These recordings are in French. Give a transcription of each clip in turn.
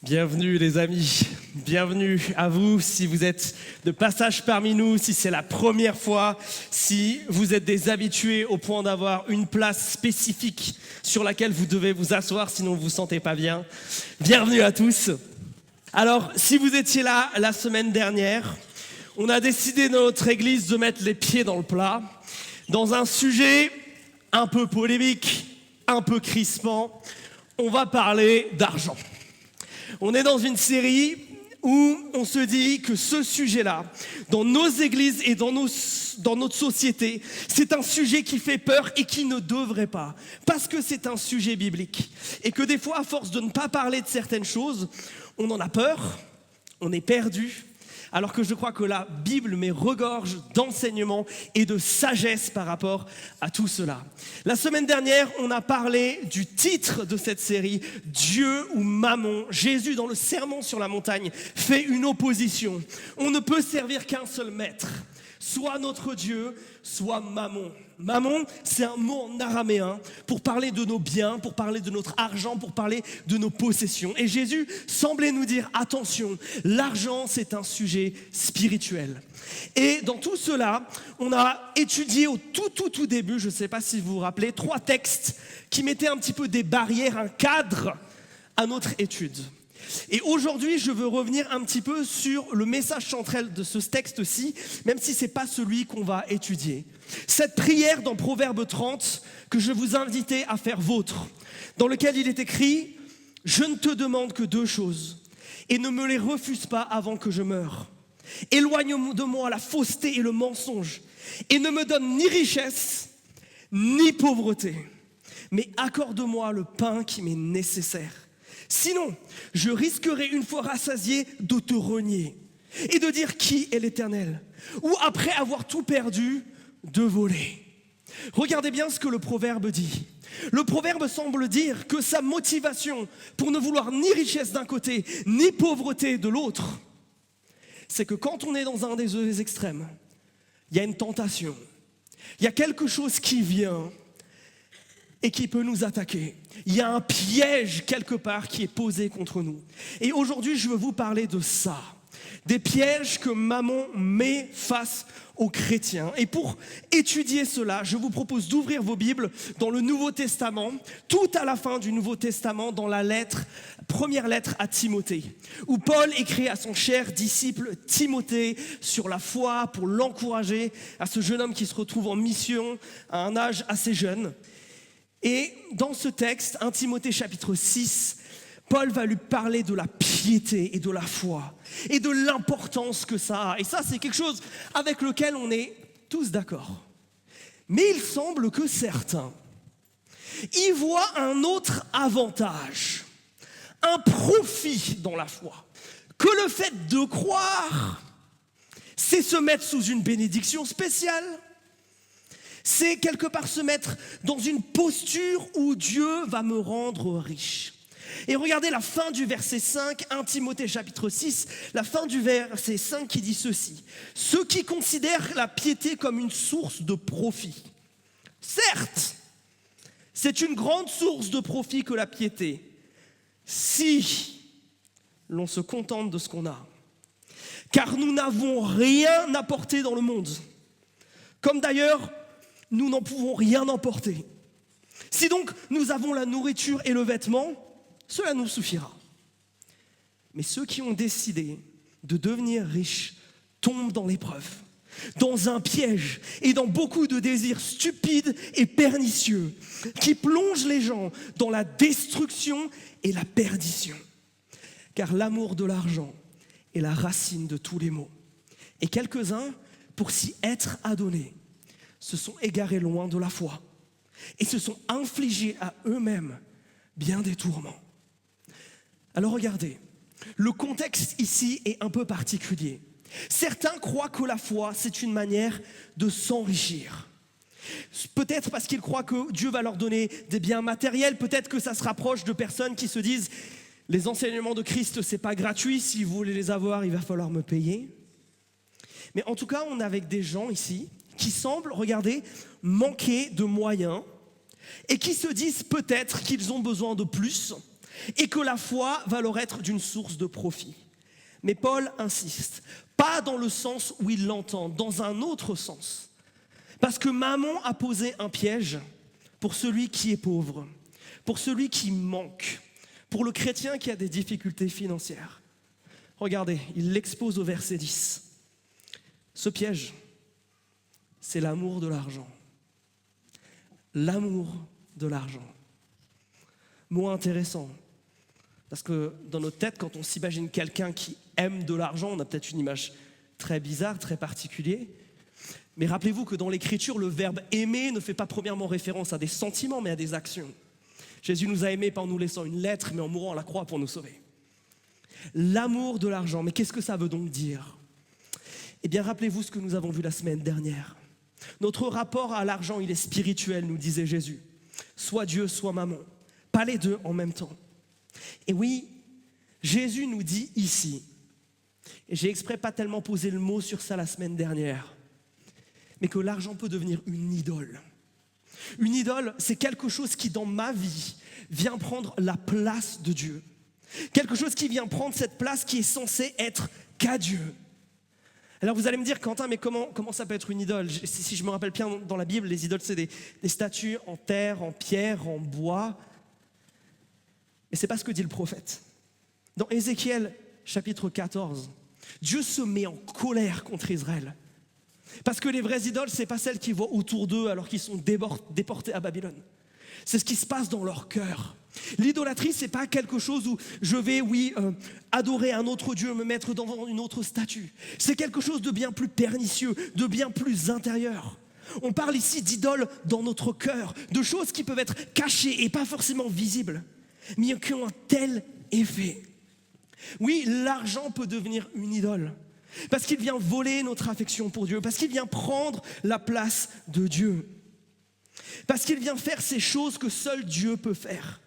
Bienvenue les amis, bienvenue à vous si vous êtes de passage parmi nous, si c'est la première fois, si vous êtes des habitués au point d'avoir une place spécifique sur laquelle vous devez vous asseoir sinon vous ne vous sentez pas bien. Bienvenue à tous. Alors si vous étiez là la semaine dernière, on a décidé dans notre église de mettre les pieds dans le plat dans un sujet un peu polémique, un peu crispant. On va parler d'argent. On est dans une série où on se dit que ce sujet-là, dans nos églises et dans notre société, c'est un sujet qui fait peur et qui ne devrait pas. Parce que c'est un sujet biblique. Et que des fois, à force de ne pas parler de certaines choses, on en a peur, on est perdu. Alors que je crois que la Bible regorge d'enseignements et de sagesse par rapport à tout cela. La semaine dernière, on a parlé du titre de cette série, Dieu ou Mammon. Jésus, dans le Sermon sur la montagne, fait une opposition. On ne peut servir qu'un seul maître, soit notre Dieu, soit Mammon. Mammon, c'est un mot en araméen pour parler de nos biens, pour parler de notre argent, pour parler de nos possessions. Et Jésus semblait nous dire, attention, l'argent, c'est un sujet spirituel. Et dans tout cela, on a étudié au tout début, je ne sais pas si vous vous rappelez, 3 textes qui mettaient un petit peu des barrières, un cadre à notre étude. Et aujourd'hui, je veux revenir un petit peu sur le message central de ce texte-ci, même si ce n'est pas celui qu'on va étudier. Cette prière dans Proverbe 30 que je vous invitais à faire vôtre, dans lequel il est écrit « Je ne te demande que 2 choses, et ne me les refuse pas avant que je meure. Éloigne de moi la fausseté et le mensonge, et ne me donne ni richesse, ni pauvreté, mais accorde-moi le pain qui m'est nécessaire. Sinon, je risquerai une fois rassasié de te renier et de dire qui est l'Éternel, ou après avoir tout perdu, de voler. » Regardez bien ce que le proverbe dit. Le proverbe semble dire que sa motivation pour ne vouloir ni richesse d'un côté, ni pauvreté de l'autre, c'est que quand on est dans un des 2 extrêmes, il y a une tentation, il y a quelque chose qui vient et qui peut nous attaquer. Il y a un piège quelque part qui est posé contre nous. Et aujourd'hui, je veux vous parler de ça. Des pièges que Mammon met face aux chrétiens. Et pour étudier cela, je vous propose d'ouvrir vos Bibles dans le Nouveau Testament, tout à la fin du Nouveau Testament, dans la première lettre à Timothée, où Paul écrit à son cher disciple Timothée sur la foi pour l'encourager, à ce jeune homme qui se retrouve en mission à un âge assez jeune. Et dans ce texte, 1 Timothée chapitre 6, Paul va lui parler de la piété et de la foi et de l'importance que ça a. Et ça, c'est quelque chose avec lequel on est tous d'accord. Mais il semble que certains y voient un autre avantage, un profit dans la foi. Que le fait de croire, c'est se mettre sous une bénédiction spéciale. C'est quelque part se mettre dans une posture où Dieu va me rendre riche. Et regardez la fin du verset 5, 1 Timothée chapitre 6, la fin du verset 5 qui dit ceci. Ceux qui considèrent la piété comme une source de profit. Certes, c'est une grande source de profit que la piété, si l'on se contente de ce qu'on a. Car nous n'avons rien apporté dans le monde. Comme d'ailleurs, nous n'en pouvons rien emporter. Si donc nous avons la nourriture et le vêtement, cela nous suffira. Mais ceux qui ont décidé de devenir riches tombent dans l'épreuve, dans un piège et dans beaucoup de désirs stupides et pernicieux qui plongent les gens dans la destruction et la perdition. Car l'amour de l'argent est la racine de tous les maux. Et quelques-uns, pour s'y être adonnés, se sont égarés loin de la foi et se sont infligés à eux-mêmes bien des tourments. Alors regardez, le contexte ici est un peu particulier. Certains croient que la foi, c'est une manière de s'enrichir. Peut-être parce qu'ils croient que Dieu va leur donner des biens matériels, peut-être que ça se rapproche de personnes qui se disent « les enseignements de Christ, c'est pas gratuit, si vous voulez les avoir, il va falloir me payer ». Mais en tout cas, on est avec des gens ici qui semblent, regardez, manquer de moyens et qui se disent peut-être qu'ils ont besoin de plus et que la foi va leur être d'une source de profit. Mais Paul insiste, pas dans le sens où il l'entend, dans un autre sens. Parce que Mammon a posé un piège pour celui qui est pauvre, pour celui qui manque, pour le chrétien qui a des difficultés financières. Regardez, il l'expose au verset 10. Ce piège, c'est l'amour de l'argent. L'amour de l'argent. Mot intéressant, parce que dans notre tête, quand on s'imagine quelqu'un qui aime de l'argent, on a peut-être une image très bizarre, très particulière. Mais rappelez-vous que dans l'Écriture, le verbe aimer ne fait pas premièrement référence à des sentiments, mais à des actions. Jésus nous a aimés pas en nous laissant une lettre, mais en mourant à la croix pour nous sauver. L'amour de l'argent, mais qu'est-ce que ça veut donc dire ? Eh bien, rappelez-vous ce que nous avons vu la semaine dernière. Notre rapport à l'argent, il est spirituel, nous disait Jésus. Soit Dieu, soit Mammon. Pas les deux en même temps. Et oui, Jésus nous dit ici, et j'ai exprès pas tellement posé le mot sur ça la semaine dernière, mais que l'argent peut devenir une idole. Une idole, c'est quelque chose qui, dans ma vie, vient prendre la place de Dieu. Quelque chose qui vient prendre cette place qui est censée être qu'à Dieu. Alors vous allez me dire, Quentin, mais comment ça peut être une idole ? Si je me rappelle bien, dans la Bible, les idoles, c'est des statues en terre, en pierre, en bois. Mais c'est pas ce que dit le prophète. Dans Ézéchiel, chapitre 14, Dieu se met en colère contre Israël. Parce que les vraies idoles, c'est pas celles qu'ils voient autour d'eux alors qu'ils sont déportés à Babylone. C'est ce qui se passe dans leur cœur. L'idolâtrie, c'est pas quelque chose où je vais, adorer un autre Dieu, me mettre devant une autre statue. C'est quelque chose de bien plus pernicieux, de bien plus intérieur. On parle ici d'idoles dans notre cœur, de choses qui peuvent être cachées et pas forcément visibles, mais qui ont un tel effet. Oui, l'argent peut devenir une idole, parce qu'il vient voler notre affection pour Dieu, parce qu'il vient prendre la place de Dieu, parce qu'il vient faire ces choses que seul Dieu peut faire.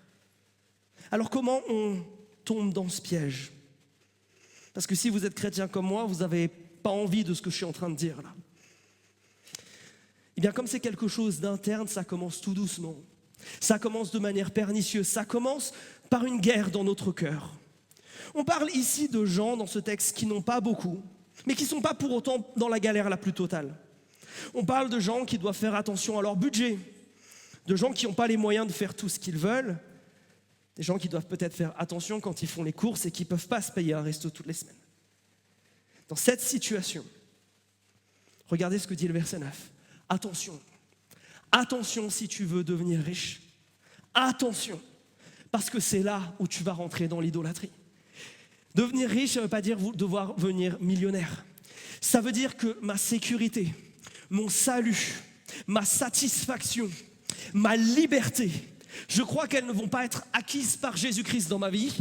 Alors comment on tombe dans ce piège ? Parce que si vous êtes chrétien comme moi, vous n'avez pas envie de ce que je suis en train de dire là. Eh bien, comme c'est quelque chose d'interne, ça commence tout doucement. Ça commence de manière pernicieuse. Ça commence par une guerre dans notre cœur. On parle ici de gens dans ce texte qui n'ont pas beaucoup, mais qui ne sont pas pour autant dans la galère la plus totale. On parle de gens qui doivent faire attention à leur budget, de gens qui n'ont pas les moyens de faire tout ce qu'ils veulent, des gens qui doivent peut-être faire attention quand ils font les courses et qui ne peuvent pas se payer un resto toutes les semaines. Dans cette situation, regardez ce que dit le verset 9. Attention, attention si tu veux devenir riche. Attention, parce que c'est là où tu vas rentrer dans l'idolâtrie. Devenir riche, ça ne veut pas dire devoir devenir millionnaire. Ça veut dire que ma sécurité, mon salut, ma satisfaction, ma liberté, je crois qu'elles ne vont pas être acquises par Jésus-Christ dans ma vie,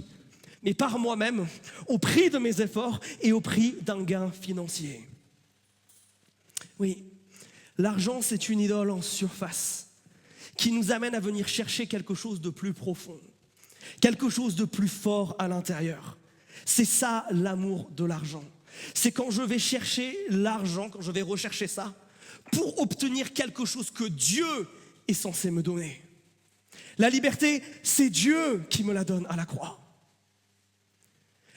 mais par moi-même, au prix de mes efforts et au prix d'un gain financier. Oui, l'argent, c'est une idole en surface qui nous amène à venir chercher quelque chose de plus profond, quelque chose de plus fort à l'intérieur. C'est ça l'amour de l'argent. C'est quand je vais chercher l'argent, quand je vais rechercher ça, pour obtenir quelque chose que Dieu est censé me donner. La liberté, c'est Dieu qui me la donne à la croix.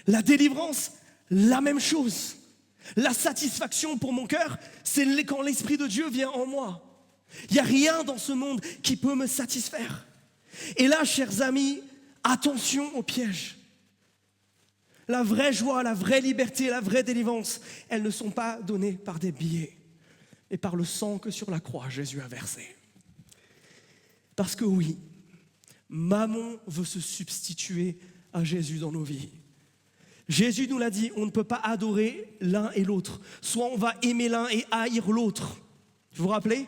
La délivrance, la même chose. La satisfaction pour mon cœur, c'est quand l'Esprit de Dieu vient en moi. Il n'y a rien dans ce monde qui peut me satisfaire. Et là, chers amis, attention au piège. La vraie joie, la vraie liberté, la vraie délivrance, elles ne sont pas données par des billets, mais par le sang que sur la croix Jésus a versé. Parce que oui, Mammon veut se substituer à Jésus dans nos vies. Jésus nous l'a dit, on ne peut pas adorer l'un et l'autre. Soit on va aimer l'un et haïr l'autre. Vous vous rappelez ?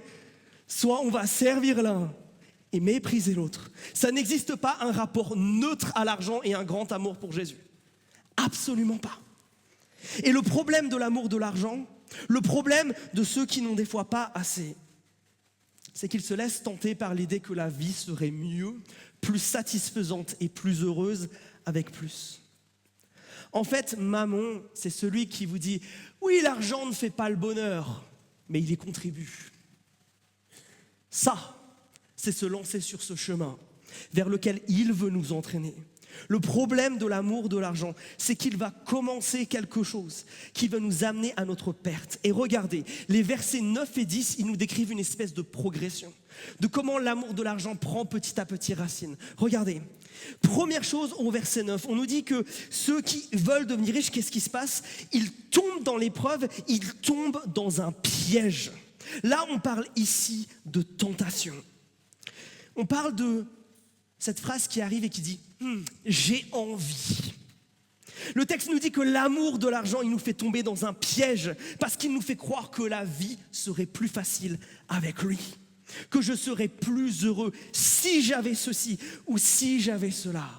Soit on va servir l'un et mépriser l'autre. Ça n'existe pas un rapport neutre à l'argent et un grand amour pour Jésus. Absolument pas. Et le problème de l'amour de l'argent, le problème de ceux qui n'ont des fois pas assez, c'est qu'ils se laissent tenter par l'idée que la vie serait mieux, plus satisfaisante et plus heureuse avec plus. En fait, Mammon, c'est celui qui vous dit « Oui, l'argent ne fait pas le bonheur, mais il y contribue. » Ça, c'est se lancer sur ce chemin vers lequel il veut nous entraîner. Le problème de l'amour de l'argent, c'est qu'il va commencer quelque chose qui va nous amener à notre perte. Et regardez, les versets 9 et 10, ils nous décrivent une espèce de progression, de comment l'amour de l'argent prend petit à petit racine. Regardez, première chose au verset 9, on nous dit que ceux qui veulent devenir riches, qu'est-ce qui se passe? Ils tombent dans l'épreuve, ils tombent dans un piège. Là, on parle ici de tentation. On parle de cette phrase qui arrive et qui dit « j'ai envie ». Le texte nous dit que l'amour de l'argent, il nous fait tomber dans un piège parce qu'il nous fait croire que la vie serait plus facile avec lui, que je serais plus heureux si j'avais ceci ou si j'avais cela.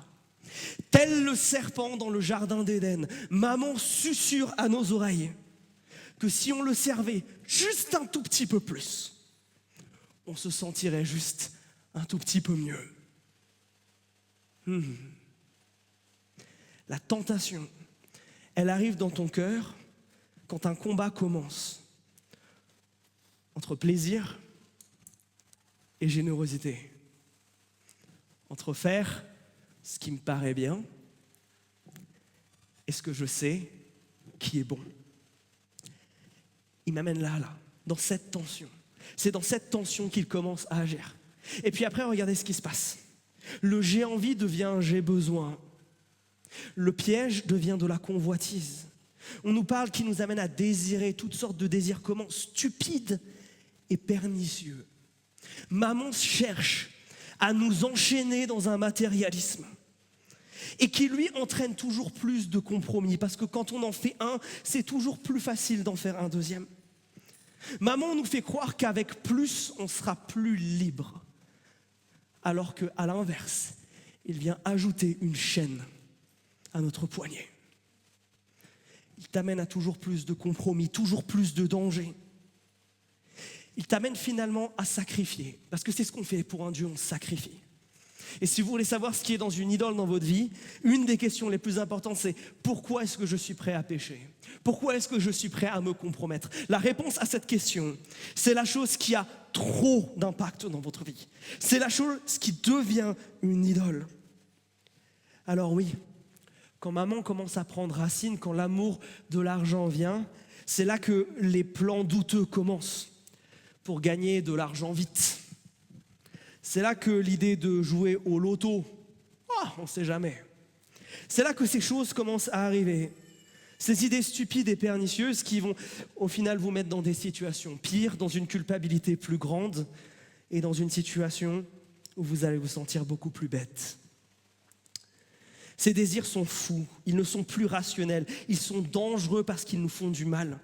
Tel le serpent dans le jardin d'Éden, maman susurre à nos oreilles que si on le servait juste un tout petit peu plus, on se sentirait juste un tout petit peu mieux. La tentation, elle arrive dans ton cœur quand un combat commence entre plaisir et générosité, entre faire ce qui me paraît bien et ce que je sais qui est bon. Il m'amène là, dans cette tension. C'est dans cette tension qu'il commence à agir. Et puis après, regardez ce qui se passe. Le j'ai envie devient un j'ai besoin. Le piège devient de la convoitise. On nous parle qui nous amène à désirer toutes sortes de désirs, comment stupides et pernicieux. Maman cherche à nous enchaîner dans un matérialisme et qui lui entraîne toujours plus de compromis parce que quand on en fait un, c'est toujours plus facile d'en faire un deuxième. Maman nous fait croire qu'avec plus, on sera plus libre. Alors qu'à l'inverse, il vient ajouter une chaîne à notre poignet. Il t'amène à toujours plus de compromis, toujours plus de danger. Il t'amène finalement à sacrifier, parce que c'est ce qu'on fait pour un Dieu, on sacrifie. Et si vous voulez savoir ce qui est dans une idole dans votre vie, une des questions les plus importantes, c'est pourquoi est-ce que je suis prêt à pécher? Pourquoi est-ce que je suis prêt à me compromettre? La réponse à cette question, c'est la chose qui a trop d'impact dans votre vie. C'est la chose qui devient une idole. Alors oui, quand maman commence à prendre racine, quand l'amour de l'argent vient, c'est là que les plans douteux commencent pour gagner de l'argent vite. C'est là que l'idée de jouer au loto, on ne sait jamais. C'est là que ces choses commencent à arriver. Ces idées stupides et pernicieuses qui vont au final vous mettre dans des situations pires, dans une culpabilité plus grande et dans une situation où vous allez vous sentir beaucoup plus bête. Ces désirs sont fous, ils ne sont plus rationnels, ils sont dangereux parce qu'ils nous font du mal.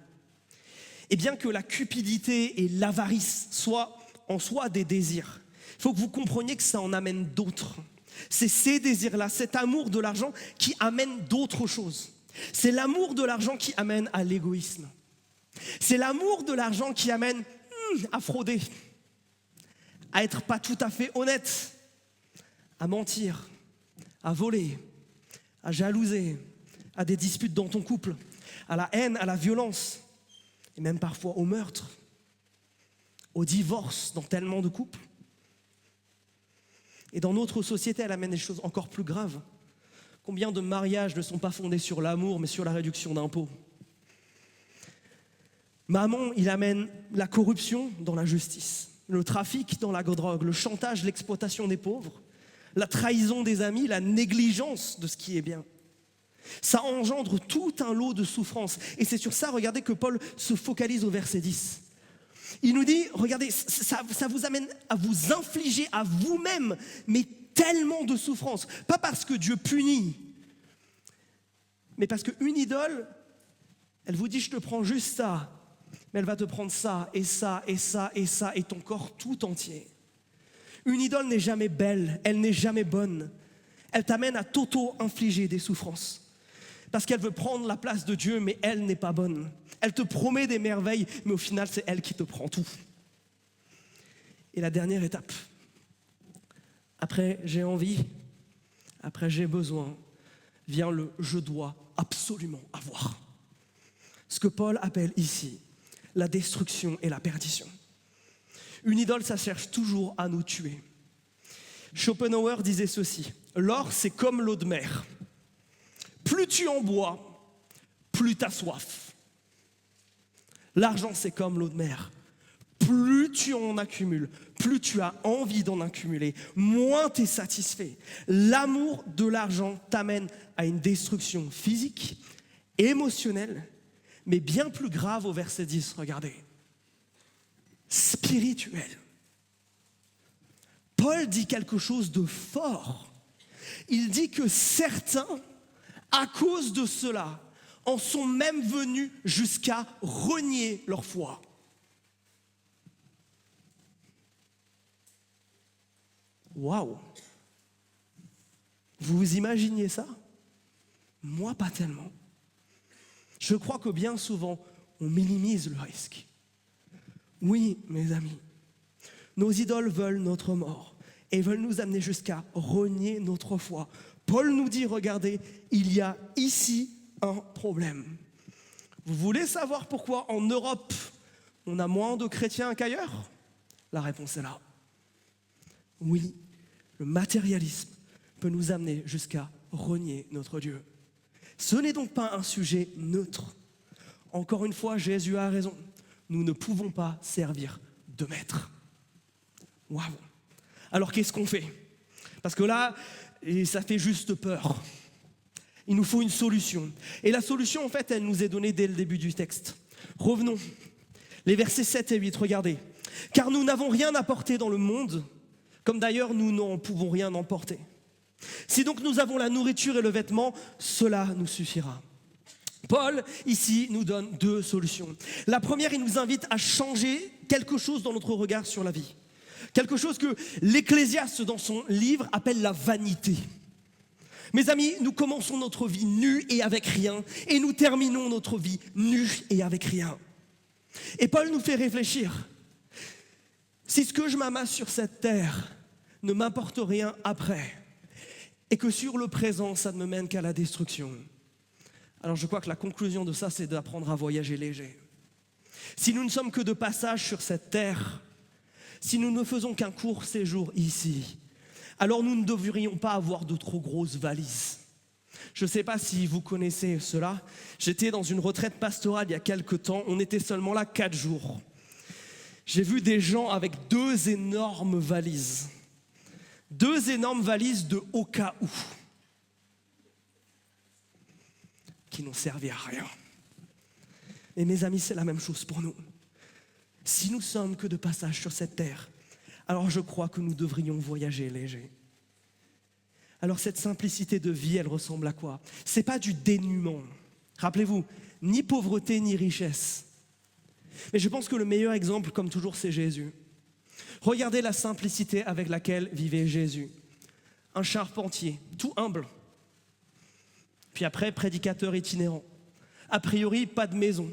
Et bien que la cupidité et l'avarice soient en soi des désirs, il faut que vous compreniez que ça en amène d'autres. C'est ces désirs-là, cet amour de l'argent qui amène d'autres choses. C'est l'amour de l'argent qui amène à l'égoïsme. C'est l'amour de l'argent qui amène à frauder, à être pas tout à fait honnête, à mentir, à voler, à jalouser, à des disputes dans ton couple, à la haine, à la violence, et même parfois au meurtre, au divorce dans tellement de couples. Et dans notre société, elle amène des choses encore plus graves. Combien de mariages ne sont pas fondés sur l'amour, mais sur la réduction d'impôts? Maman, il amène la corruption dans la justice, le trafic dans la drogue, le chantage, l'exploitation des pauvres, la trahison des amis, la négligence de ce qui est bien. Ça engendre tout un lot de souffrances. Et c'est sur ça, regardez, que Paul se focalise au verset 10. Il nous dit, regardez, ça vous amène à vous infliger à vous-même, mais tellement de souffrances. Pas parce que Dieu punit, mais parce qu'une idole, elle vous dit, je te prends juste ça, mais elle va te prendre ça, et ça, et ça, et ça, et ton corps tout entier. Une idole n'est jamais belle, elle n'est jamais bonne. Elle t'amène à t'auto-infliger des souffrances. Parce qu'elle veut prendre la place de Dieu, mais elle n'est pas bonne. Elle te promet des merveilles, mais au final, c'est elle qui te prend tout. Et la dernière étape, après j'ai envie, après j'ai besoin, vient le je dois absolument avoir. Ce que Paul appelle ici la destruction et la perdition. Une idole, ça cherche toujours à nous tuer. Schopenhauer disait ceci: l'or, c'est comme l'eau de mer. Plus tu en bois, plus tu as soif. L'argent, c'est comme l'eau de mer. Plus tu en accumules, plus tu as envie d'en accumuler, moins tu es satisfait. L'amour de l'argent t'amène à une destruction physique, émotionnelle, mais bien plus grave au verset 10, regardez. Spirituel. Paul dit quelque chose de fort. Il dit que certains, à cause de cela, en sont même venus jusqu'à renier leur foi. Waouh! Vous vous imaginiez ça? Moi, pas tellement. Je crois que bien souvent, on minimise le risque. Oui, mes amis, nos idoles veulent notre mort et veulent nous amener jusqu'à renier notre foi. Paul nous dit, regardez, il y a ici un problème. Vous voulez savoir pourquoi en Europe, on a moins de chrétiens qu'ailleurs? La réponse est là. Oui, le matérialisme peut nous amener jusqu'à renier notre Dieu. Ce n'est donc pas un sujet neutre. Encore une fois, Jésus a raison. Nous ne pouvons pas servir de maître. Waouh! Alors qu'est-ce qu'on fait? Parce que là, ça fait juste peur. Il nous faut une solution. Et la solution, en fait, elle nous est donnée dès le début du texte. Revenons. Les versets 7 et 8, regardez. « Car nous n'avons rien apporté dans le monde, comme d'ailleurs nous n'en pouvons rien emporter. Si donc nous avons la nourriture et le vêtement, cela nous suffira. » Paul, ici, nous donne deux solutions. La première, il nous invite à changer quelque chose dans notre regard sur la vie. Quelque chose que l'Ecclésiaste, dans son livre, appelle la vanité. Mes amis, nous commençons notre vie nus et avec rien, et nous terminons notre vie nus et avec rien. Et Paul nous fait réfléchir. Si ce que je m'amasse sur cette terre ne m'apporte rien après, et que sur le présent, ça ne me mène qu'à la destruction, alors je crois que la conclusion de ça, c'est d'apprendre à voyager léger. Si nous ne sommes que de passage sur cette terre, si nous ne faisons qu'un court séjour ici, alors nous ne devrions pas avoir de trop grosses valises. Je ne sais pas si vous connaissez cela. J'étais dans une retraite pastorale il y a quelque temps. On était seulement là 4 jours. J'ai vu des gens avec 2 énormes valises. 2 énormes valises de au cas où, qui n'ont servi à rien. Et mes amis, c'est la même chose pour nous. Si nous sommes que de passage sur cette terre, alors je crois que nous devrions voyager léger. Alors cette simplicité de vie, elle ressemble à quoi? C'est pas du dénuement. Rappelez-vous, ni pauvreté ni richesse. Mais je pense que le meilleur exemple, comme toujours, c'est Jésus. Regardez la simplicité avec laquelle vivait Jésus. Un charpentier, tout humble. Puis après, prédicateur itinérant. A priori, pas de maison.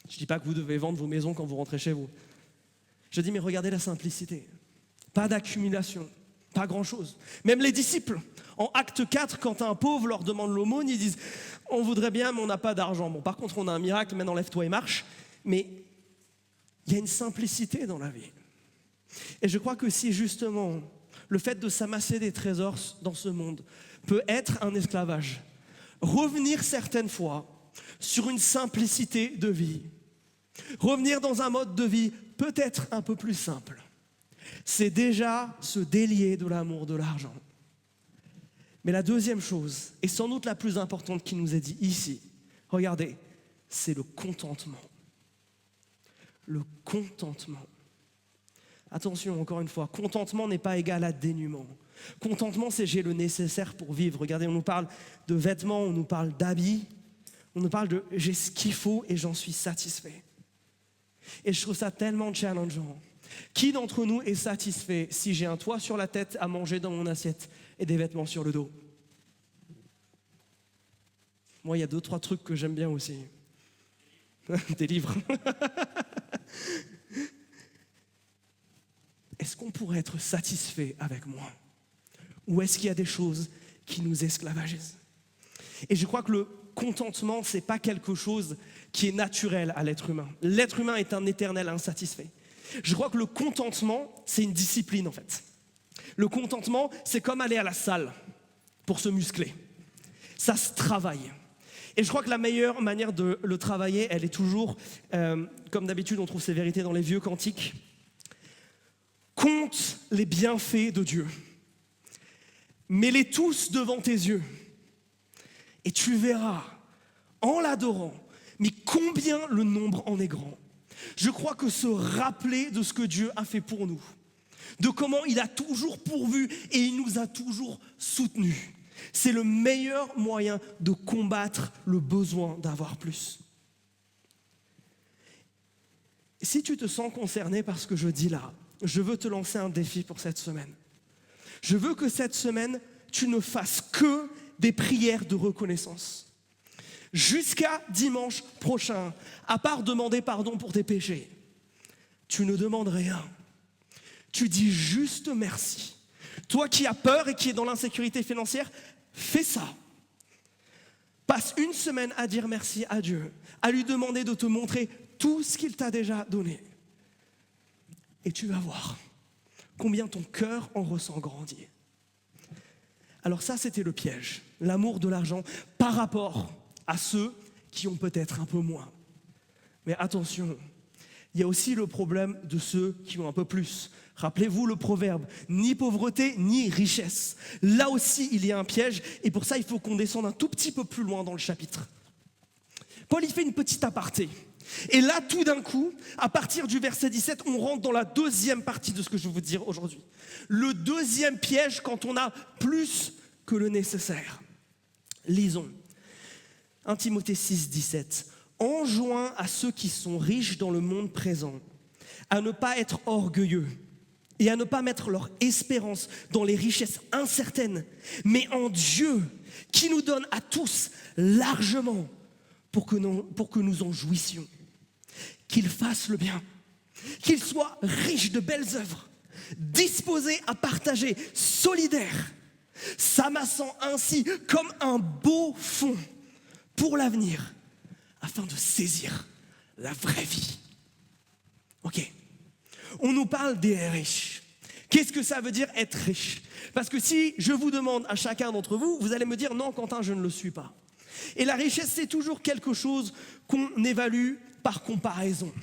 Je ne dis pas que vous devez vendre vos maisons quand vous rentrez chez vous. Je dis, mais regardez la simplicité. Pas d'accumulation, pas grand-chose. Même les disciples, en acte 4, quand un pauvre leur demande l'aumône, ils disent, on voudrait bien, mais on n'a pas d'argent. Bon, par contre, on a un miracle, maintenant lève-toi et marche. Mais il y a une simplicité dans la vie. Et je crois que si justement, le fait de s'amasser des trésors dans ce monde peut être un esclavage, revenir certaines fois sur une simplicité de vie, revenir dans un mode de vie peut-être un peu plus simple, c'est déjà se délier de l'amour de l'argent. Mais la deuxième chose, et sans doute la plus importante qui nous est dit ici, regardez, c'est le contentement. Le contentement. Attention, encore une fois, contentement n'est pas égal à dénuement. Contentement, c'est j'ai le nécessaire pour vivre. Regardez, on nous parle de vêtements, on nous parle d'habits, on nous parle de j'ai ce qu'il faut et j'en suis satisfait. Et je trouve ça tellement challengeant. Qui d'entre nous est satisfait si j'ai un toit sur la tête, à manger dans mon assiette et des vêtements sur le dos? Moi, il y a 2-3 trucs que j'aime bien aussi. Des livres. Est-ce qu'on pourrait être satisfait avec moi? Ou est-ce qu'il y a des choses qui nous esclavagisent? Et je crois que le contentement, ce n'est pas quelque chose qui est naturel à l'être humain. L'être humain est un éternel insatisfait. Je crois que le contentement, c'est une discipline en fait. Le contentement, c'est comme aller à la salle pour se muscler. Ça se travaille. Et je crois que la meilleure manière de le travailler, elle est toujours, comme d'habitude, on trouve ces vérités dans les vieux cantiques. Compte les bienfaits de Dieu. Mets-les tous devant tes yeux. Et tu verras, en l'adorant, mais combien le nombre en est grand. Je crois que se rappeler de ce que Dieu a fait pour nous, de comment il a toujours pourvu et il nous a toujours soutenus, c'est le meilleur moyen de combattre le besoin d'avoir plus. Si tu te sens concerné par ce que je dis là, je veux te lancer un défi pour cette semaine. Je veux que cette semaine, tu ne fasses que des prières de reconnaissance. Jusqu'à dimanche prochain, à part demander pardon pour tes péchés, tu ne demandes rien. Tu dis juste merci. Toi qui as peur et qui es dans l'insécurité financière, fais ça. Passe une semaine à dire merci à Dieu, à lui demander de te montrer tout ce qu'il t'a déjà donné. Et tu vas voir combien ton cœur en ressent grandir. Alors ça, c'était le piège, l'amour de l'argent par rapport à ceux qui ont peut-être un peu moins. Mais attention, il y a aussi le problème de ceux qui ont un peu plus. Rappelez-vous le proverbe, ni pauvreté, ni richesse. Là aussi, il y a un piège, et pour ça, il faut qu'on descende un tout petit peu plus loin dans le chapitre. Paul, il fait une petite aparté. Et là, tout d'un coup, à partir du verset 17, on rentre dans la deuxième partie de ce que je vais vous dire aujourd'hui. Le deuxième piège quand on a plus que le nécessaire. Lisons. 1 Timothée 6, 17. Enjoint à ceux qui sont riches dans le monde présent à ne pas être orgueilleux et à ne pas mettre leur espérance dans les richesses incertaines, mais en Dieu qui nous donne à tous largement pour que nous en jouissions. Qu'il fasse le bien, qu'il soit riche de belles œuvres, disposé à partager, solidaire, s'amassant ainsi comme un beau fond pour l'avenir, afin de saisir la vraie vie. Ok, on nous parle des riches. Qu'est-ce que ça veut dire être riche? Parce que si je vous demande à chacun d'entre vous, vous allez me dire non, Quentin, je ne le suis pas. Et la richesse, c'est toujours quelque chose qu'on évalue par comparaison.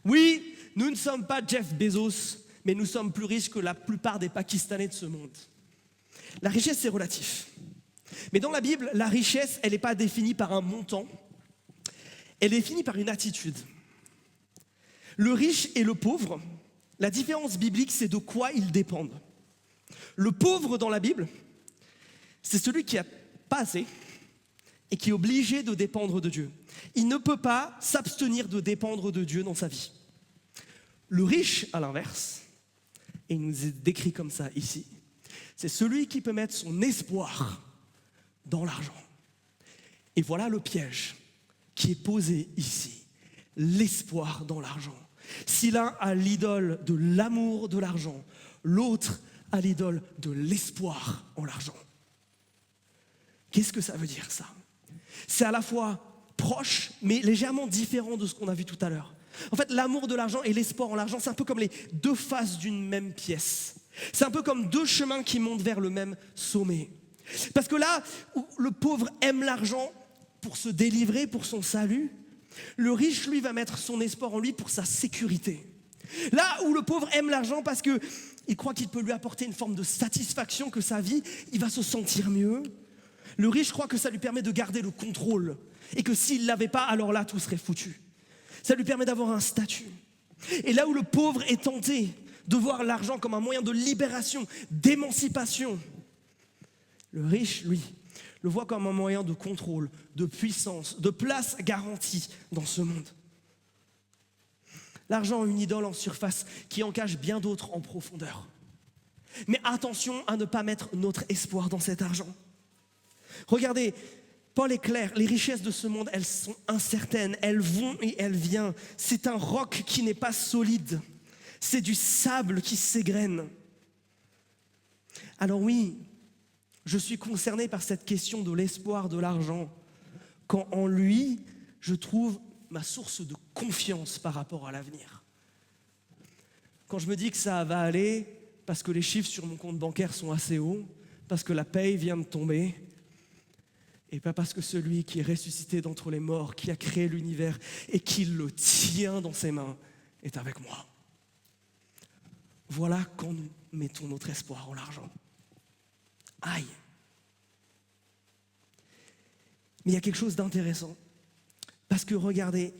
Oui, nous ne sommes pas Jeff Bezos, mais nous sommes plus riches que la plupart des Pakistanais de ce monde. La richesse, c'est relatif. Mais dans la Bible, la richesse, elle n'est pas définie par un montant, elle est définie par une attitude. Le riche et le pauvre, la différence biblique, c'est de quoi ils dépendent. Le pauvre dans la Bible, c'est celui qui n'a pas assez et qui est obligé de dépendre de Dieu. Il ne peut pas s'abstenir de dépendre de Dieu dans sa vie. Le riche, à l'inverse, et il nous est décrit comme ça ici, c'est celui qui peut mettre son espoir dans l'argent. Et voilà le piège qui est posé ici, l'espoir dans l'argent. Si l'un a l'idole de l'amour de l'argent, l'autre a l'idole de l'espoir en l'argent. Qu'est-ce que ça veut dire ça? C'est à la fois proche, mais légèrement différent de ce qu'on a vu tout à l'heure. En fait, l'amour de l'argent et l'espoir en l'argent, c'est un peu comme les deux faces d'une même pièce. C'est un peu comme deux chemins qui montent vers le même sommet. Parce que là où le pauvre aime l'argent pour se délivrer, pour son salut, le riche, lui, va mettre son espoir en lui pour sa sécurité. Là où le pauvre aime l'argent parce qu'il croit qu'il peut lui apporter une forme de satisfaction, que sa vie, il va se sentir mieux. Le riche croit que ça lui permet de garder le contrôle et que s'il ne l'avait pas, alors là, tout serait foutu. Ça lui permet d'avoir un statut. Et là où le pauvre est tenté de voir l'argent comme un moyen de libération, d'émancipation, le riche, lui, le voit comme un moyen de contrôle, de puissance, de place garantie dans ce monde. L'argent a une idole en surface qui en cache bien d'autres en profondeur. Mais attention à ne pas mettre notre espoir dans cet argent. Regardez, Paul est clair, les richesses de ce monde, elles sont incertaines, elles vont et elles viennent. C'est un roc qui n'est pas solide, c'est du sable qui s'égrène. Alors oui, je suis concerné par cette question de l'espoir de l'argent, quand en lui, je trouve ma source de confiance par rapport à l'avenir. Quand je me dis que ça va aller, parce que les chiffres sur mon compte bancaire sont assez hauts, parce que la paye vient de tomber, et pas parce que celui qui est ressuscité d'entre les morts, qui a créé l'univers et qui le tient dans ses mains, est avec moi. Voilà quand nous mettons notre espoir en l'argent. Aïe! Mais il y a quelque chose d'intéressant. Parce que regardez,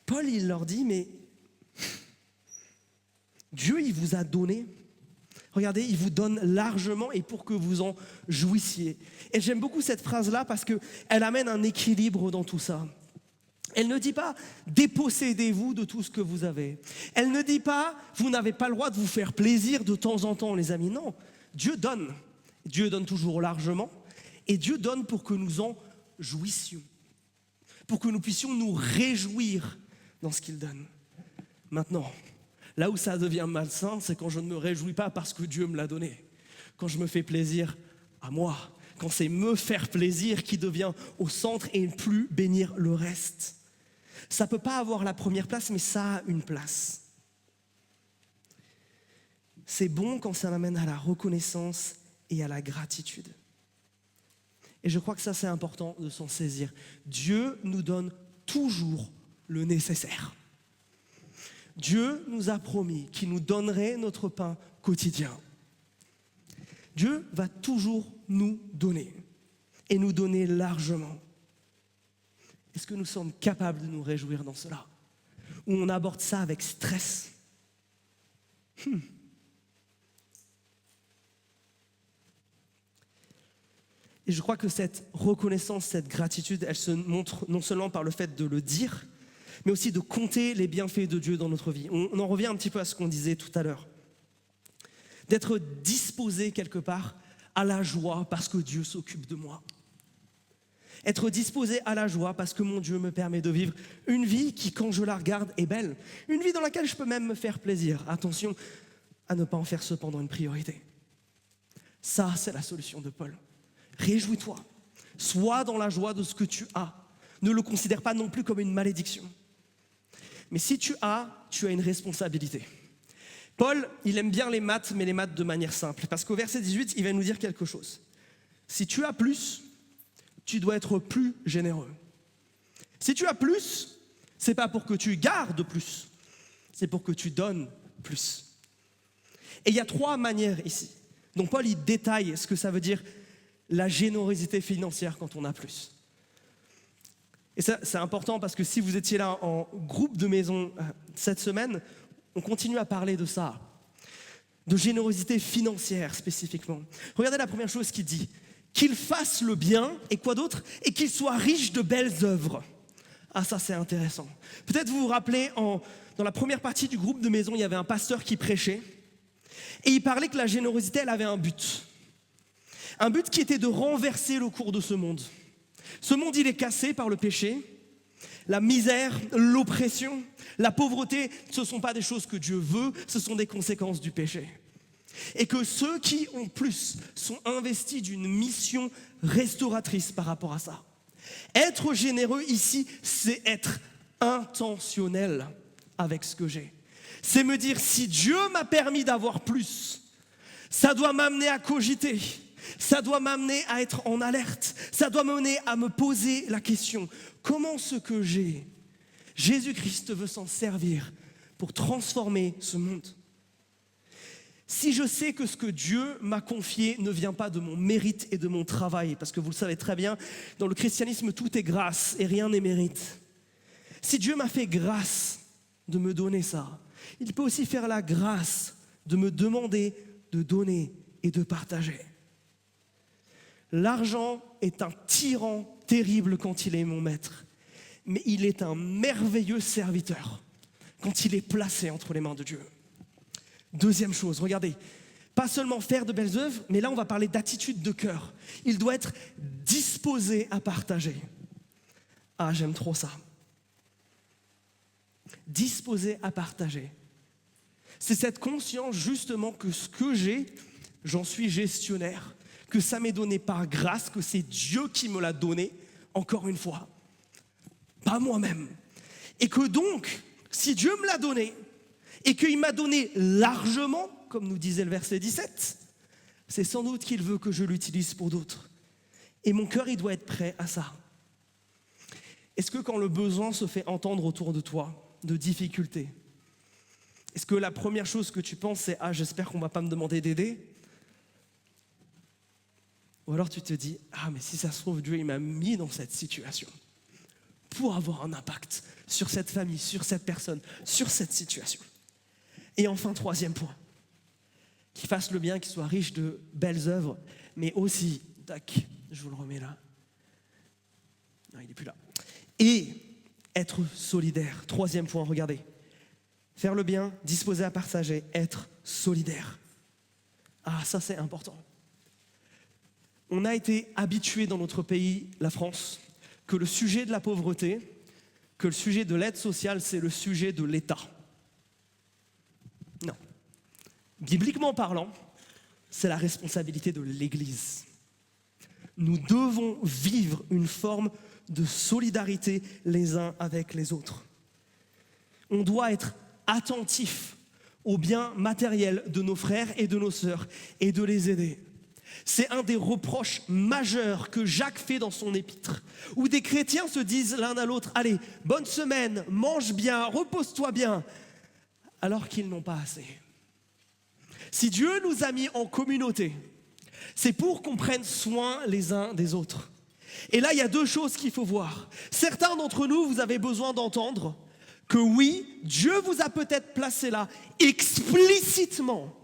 Paul, il leur dit, mais Dieu, il vous a donné. Regardez, il vous donne largement et pour que vous en jouissiez. Et j'aime beaucoup cette phrase-là parce qu'elle amène un équilibre dans tout ça. Elle ne dit pas « dépossédez-vous de tout ce que vous avez ». Elle ne dit pas « vous n'avez pas le droit de vous faire plaisir de temps en temps, les amis ». Non, Dieu donne. Dieu donne toujours largement. Et Dieu donne pour que nous en jouissions. Pour que nous puissions nous réjouir dans ce qu'il donne. Maintenant, là où ça devient malsain, c'est quand je ne me réjouis pas parce que Dieu me l'a donné. Quand je me fais plaisir à moi. Quand c'est me faire plaisir qui devient au centre et ne plus bénir le reste. Ça ne peut pas avoir la première place, mais ça a une place. C'est bon quand ça m'amène à la reconnaissance et à la gratitude. Et je crois que ça, c'est important de s'en saisir. Dieu nous donne toujours le nécessaire. Dieu nous a promis qu'il nous donnerait notre pain quotidien. Dieu va toujours nous donner et nous donner largement. Est-ce que nous sommes capables de nous réjouir dans cela? Ou on aborde ça avec stress? Et je crois que cette reconnaissance, cette gratitude, elle se montre non seulement par le fait de le dire, mais aussi de compter les bienfaits de Dieu dans notre vie. On en revient un petit peu à ce qu'on disait tout à l'heure. D'être disposé quelque part à la joie parce que Dieu s'occupe de moi. Être disposé à la joie parce que mon Dieu me permet de vivre une vie qui, quand je la regarde, est belle. Une vie dans laquelle je peux même me faire plaisir. Attention à ne pas en faire cependant une priorité. Ça, c'est la solution de Paul. Réjouis-toi. Sois dans la joie de ce que tu as. Ne le considère pas non plus comme une malédiction. Mais si tu as une responsabilité. Paul, il aime bien les maths, mais les maths de manière simple. Parce qu'au verset 18, il va nous dire quelque chose. Si tu as plus, tu dois être plus généreux. Si tu as plus, c'est pas pour que tu gardes plus, c'est pour que tu donnes plus. Et il y a 3 manières ici. Donc Paul, il détaille ce que ça veut dire la générosité financière quand on a plus. Et ça, c'est important parce que si vous étiez là en groupe de maison cette semaine, on continue à parler de ça, de générosité financière spécifiquement. Regardez la première chose qu'il dit. Qu'il fasse le bien, et quoi d'autre? Et qu'il soit riche de belles œuvres. Ah, ça c'est intéressant. Peut-être vous vous rappelez, dans la première partie du groupe de maison, il y avait un pasteur qui prêchait, et il parlait que la générosité, elle avait un but. Un but qui était de renverser le cours de ce monde. Ce monde, il est cassé par le péché. La misère, l'oppression, la pauvreté, ce ne sont pas des choses que Dieu veut, ce sont des conséquences du péché. Et que ceux qui ont plus sont investis d'une mission restauratrice par rapport à ça. Être généreux ici, c'est être intentionnel avec ce que j'ai. C'est me dire, si Dieu m'a permis d'avoir plus, ça doit m'amener à cogiter, ça doit m'amener à être en alerte, ça doit m'amener à me poser la question, comment ce que j'ai, Jésus-Christ veut s'en servir pour transformer ce monde? Si je sais que ce que Dieu m'a confié ne vient pas de mon mérite et de mon travail, parce que vous le savez très bien, dans le christianisme, tout est grâce et rien n'est mérite. Si Dieu m'a fait grâce de me donner ça, il peut aussi faire la grâce de me demander de donner et de partager. L'argent est un tyran terrible quand il est mon maître, mais il est un merveilleux serviteur quand il est placé entre les mains de Dieu. Deuxième chose, regardez, pas seulement faire de belles œuvres, mais là on va parler d'attitude de cœur. Il doit être disposé à partager. Ah, j'aime trop ça. Disposé à partager. C'est cette conscience justement que ce que j'ai, j'en suis gestionnaire, que ça m'est donné par grâce, que c'est Dieu qui me l'a donné, encore une fois, pas moi-même. Et que donc, si Dieu me l'a donné, et qu'il m'a donné largement, comme nous disait le verset 17. C'est sans doute qu'il veut que je l'utilise pour d'autres. Et mon cœur, il doit être prêt à ça. Est-ce que quand le besoin se fait entendre autour de toi, de difficultés, est-ce que la première chose que tu penses, c'est « Ah, j'espère qu'on ne va pas me demander d'aider » Ou alors tu te dis « Ah, mais si ça se trouve, Dieu, il m'a mis dans cette situation pour avoir un impact sur cette famille, sur cette personne, sur cette situation. » Et enfin, troisième point, qu'il fasse le bien, qu'il soit riche de belles œuvres, mais aussi, tac, je vous le remets là. Non, il n'est plus là. Et être solidaire. Troisième point, regardez. Faire le bien, disposer à partager, être solidaire. Ah, ça c'est important. On a été habitué dans notre pays, la France, que le sujet de la pauvreté, que le sujet de l'aide sociale, c'est le sujet de l'État. Non. Bibliquement parlant, c'est la responsabilité de l'Église. Nous devons vivre une forme de solidarité les uns avec les autres. On doit être attentif aux biens matériels de nos frères et de nos sœurs et de les aider. C'est un des reproches majeurs que Jacques fait dans son épître, où des chrétiens se disent l'un à l'autre « Allez, bonne semaine, mange bien, repose-toi bien », alors qu'ils n'ont pas assez. Si Dieu nous a mis en communauté, c'est pour qu'on prenne soin les uns des autres. Et là, il y a deux choses qu'il faut voir. Certains d'entre nous, vous avez besoin d'entendre que oui, Dieu vous a peut-être placé là explicitement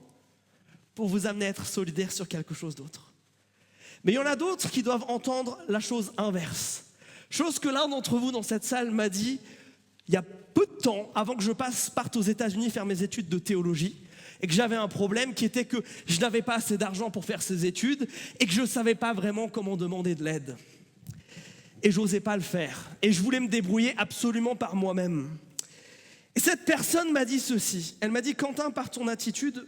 pour vous amener à être solidaire sur quelque chose d'autre. Mais il y en a d'autres qui doivent entendre la chose inverse. Chose que l'un d'entre vous dans cette salle m'a dit il y a peu de temps, avant que je parte aux États-Unis faire mes études de théologie, et que j'avais un problème qui était que je n'avais pas assez d'argent pour faire ces études et que je ne savais pas vraiment comment demander de l'aide. Et je n'osais pas le faire. Et je voulais me débrouiller absolument par moi-même. Et cette personne m'a dit ceci. Elle m'a dit « Quentin, par ton attitude,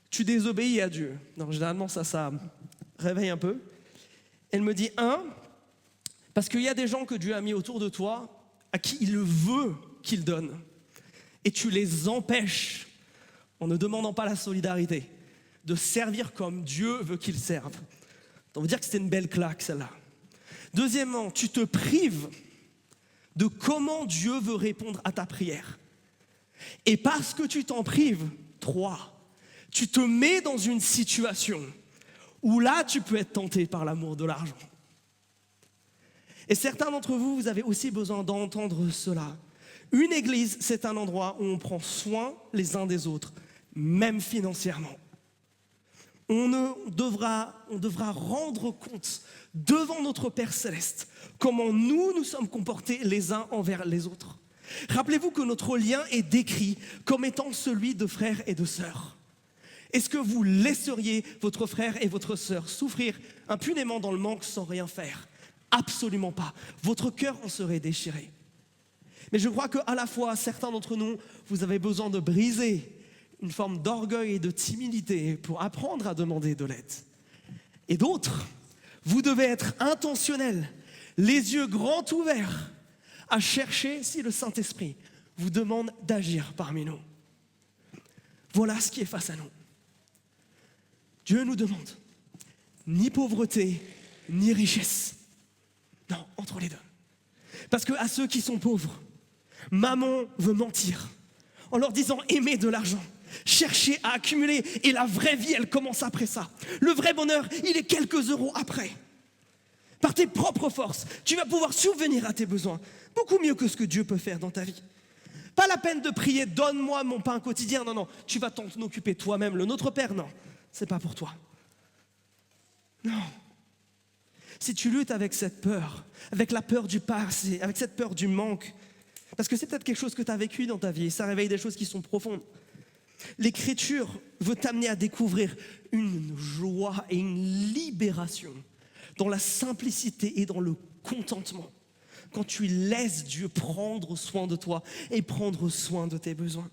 tu désobéis à Dieu. » Non, généralement, ça réveille un peu. Elle me dit « Parce qu'il y a des gens que Dieu a mis autour de toi à qui il veut qu'il donne. Et tu les empêches, en ne demandant pas la solidarité, de servir comme Dieu veut qu'ils servent. » On veut dire que c'était une belle claque, celle-là. Deuxièmement, tu te prives de comment Dieu veut répondre à ta prière. Et parce que tu t'en prives, 3, tu te mets dans une situation où là, tu peux être tenté par l'amour de l'argent. Et certains d'entre vous, vous avez aussi besoin d'entendre cela. Une église, c'est un endroit où on prend soin les uns des autres, même financièrement. On devra rendre compte devant notre Père Céleste comment nous sommes comportés les uns envers les autres. Rappelez-vous que notre lien est décrit comme étant celui de frères et de sœurs. Est-ce que vous laisseriez votre frère et votre sœur souffrir impunément dans le manque sans rien faire? Absolument pas. Votre cœur en serait déchiré. Mais je crois qu'à la fois, certains d'entre nous, vous avez besoin de briser une forme d'orgueil et de timidité pour apprendre à demander de l'aide. Et d'autres, vous devez être intentionnels, les yeux grands ouverts, à chercher si le Saint-Esprit vous demande d'agir parmi nous. Voilà ce qui est face à nous. Dieu nous demande ni pauvreté, ni richesse. Non, entre les deux. Parce qu'à ceux qui sont pauvres, Mammon veut mentir en leur disant aimer de l'argent, chercher à accumuler, et la vraie vie, elle commence après ça. Le vrai bonheur, il est quelques euros après. Par tes propres forces, tu vas pouvoir subvenir à tes besoins, beaucoup mieux que ce que Dieu peut faire dans ta vie. Pas la peine de prier, donne-moi mon pain quotidien, non, tu vas t'en occuper toi-même. Le Notre Père, non, c'est pas pour toi. Non. Si tu luttes avec cette peur, avec la peur du passé, avec cette peur du manque, parce que c'est peut-être quelque chose que tu as vécu dans ta vie, et ça réveille des choses qui sont profondes. L'Écriture veut t'amener à découvrir une joie et une libération dans la simplicité et dans le contentement, quand tu laisses Dieu prendre soin de toi et prendre soin de tes besoins.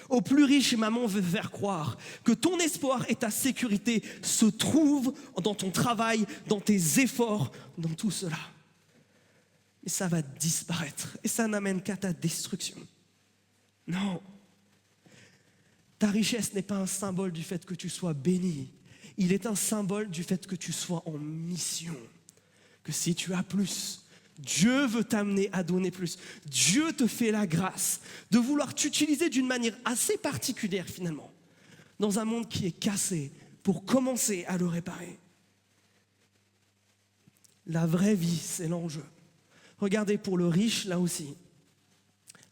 Au plus riche, Mammon veut faire croire que ton espoir et ta sécurité se trouvent dans ton travail, dans tes efforts, dans tout cela. Et ça va disparaître et ça n'amène qu'à ta destruction. Non. Ta richesse n'est pas un symbole du fait que tu sois béni. Il est un symbole du fait que tu sois en mission. Que si tu as plus, Dieu veut t'amener à donner plus. Dieu te fait la grâce de vouloir t'utiliser d'une manière assez particulière finalement, dans un monde qui est cassé, pour commencer à le réparer. La vraie vie, c'est l'enjeu. Regardez pour le riche, là aussi.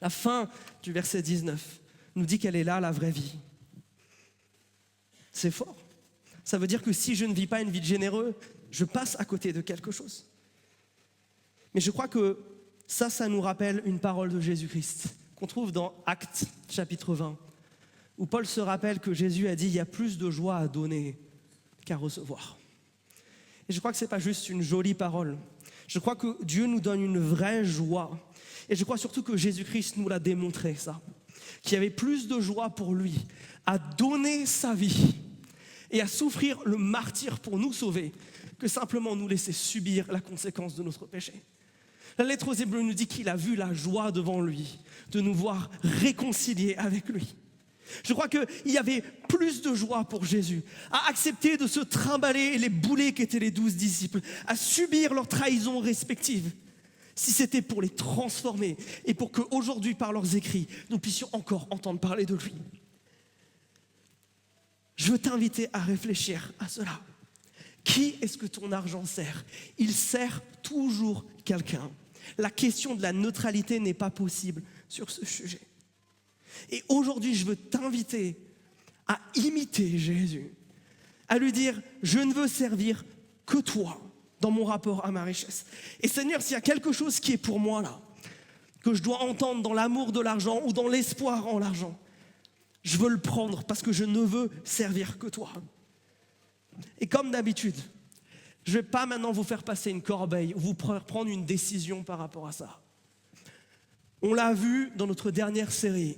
La fin du verset 19 nous dit qu'elle est là, la vraie vie. C'est fort. Ça veut dire que si je ne vis pas une vie de généreux, je passe à côté de quelque chose. Mais je crois que ça nous rappelle une parole de Jésus-Christ, qu'on trouve dans Actes, chapitre 20, où Paul se rappelle que Jésus a dit « Il y a plus de joie à donner qu'à recevoir ». Et je crois que ce n'est pas juste une jolie parole. Je crois que Dieu nous donne une vraie joie. Et je crois surtout que Jésus-Christ nous l'a démontré, ça. Qu'il y avait plus de joie pour lui à donner sa vie et à souffrir le martyre pour nous sauver que simplement nous laisser subir la conséquence de notre péché. La lettre aux Hébreux nous dit qu'il a vu la joie devant lui de nous voir réconciliés avec lui. Je crois qu'il y avait plus de joie pour Jésus à accepter de se trimballer les boulets qu'étaient les 12 disciples, à subir leurs trahisons respectives, si c'était pour les transformer et pour qu'aujourd'hui, par leurs écrits, nous puissions encore entendre parler de lui. Je veux t'inviter à réfléchir à cela. Qui est-ce que ton argent sert? Il sert toujours quelqu'un. La question de la neutralité n'est pas possible sur ce sujet. Et aujourd'hui, je veux t'inviter à imiter Jésus, à lui dire « Je ne veux servir que toi dans mon rapport à ma richesse. » Et Seigneur, s'il y a quelque chose qui est pour moi là, que je dois entendre dans l'amour de l'argent ou dans l'espoir en l'argent, je veux le prendre parce que je ne veux servir que toi. Et comme d'habitude, je ne vais pas maintenant vous faire passer une corbeille ou vous prendre une décision par rapport à ça. On l'a vu dans notre dernière série.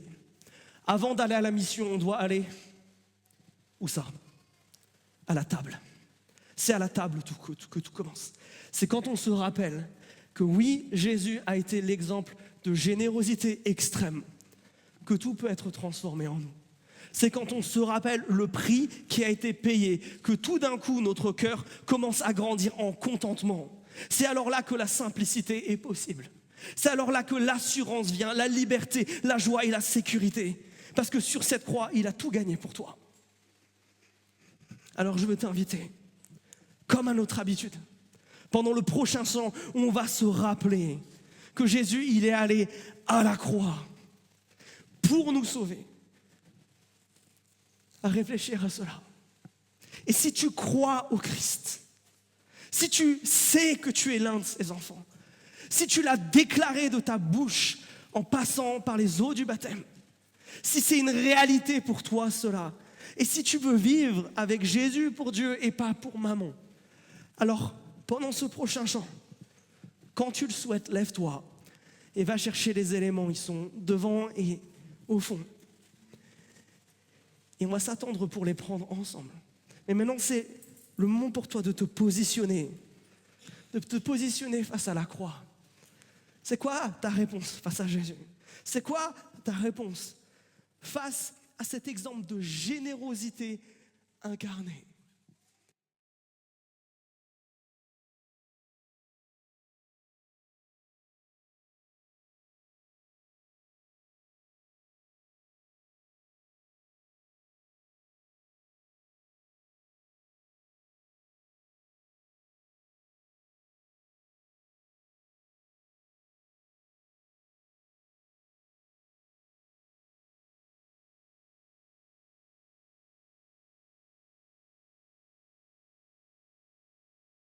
Avant d'aller à la mission, on doit aller où ça? À la table. C'est à la table que tout commence. C'est quand on se rappelle que oui, Jésus a été l'exemple de générosité extrême, que tout peut être transformé en nous. C'est quand on se rappelle le prix qui a été payé, que tout d'un coup notre cœur commence à grandir en contentement. C'est alors là que la simplicité est possible. C'est alors là que l'assurance vient, la liberté, la joie et la sécurité. Parce que sur cette croix, il a tout gagné pour toi. Alors je veux t'inviter, comme à notre habitude, pendant le prochain chant, on va se rappeler que Jésus, il est allé à la croix pour nous sauver. À réfléchir à cela. Et si tu crois au Christ, si tu sais que tu es l'un de ses enfants, si tu l'as déclaré de ta bouche en passant par les eaux du baptême, si c'est une réalité pour toi cela, et si tu veux vivre avec Jésus pour Dieu et pas pour maman, alors pendant ce prochain chant, quand tu le souhaites, lève-toi et va chercher les éléments, ils sont devant et au fond. Et on va s'attendre pour les prendre ensemble. Mais maintenant, c'est le moment pour toi de te positionner face à la croix. C'est quoi ta réponse face à Jésus? C'est quoi ta réponse face à cet exemple de générosité incarnée?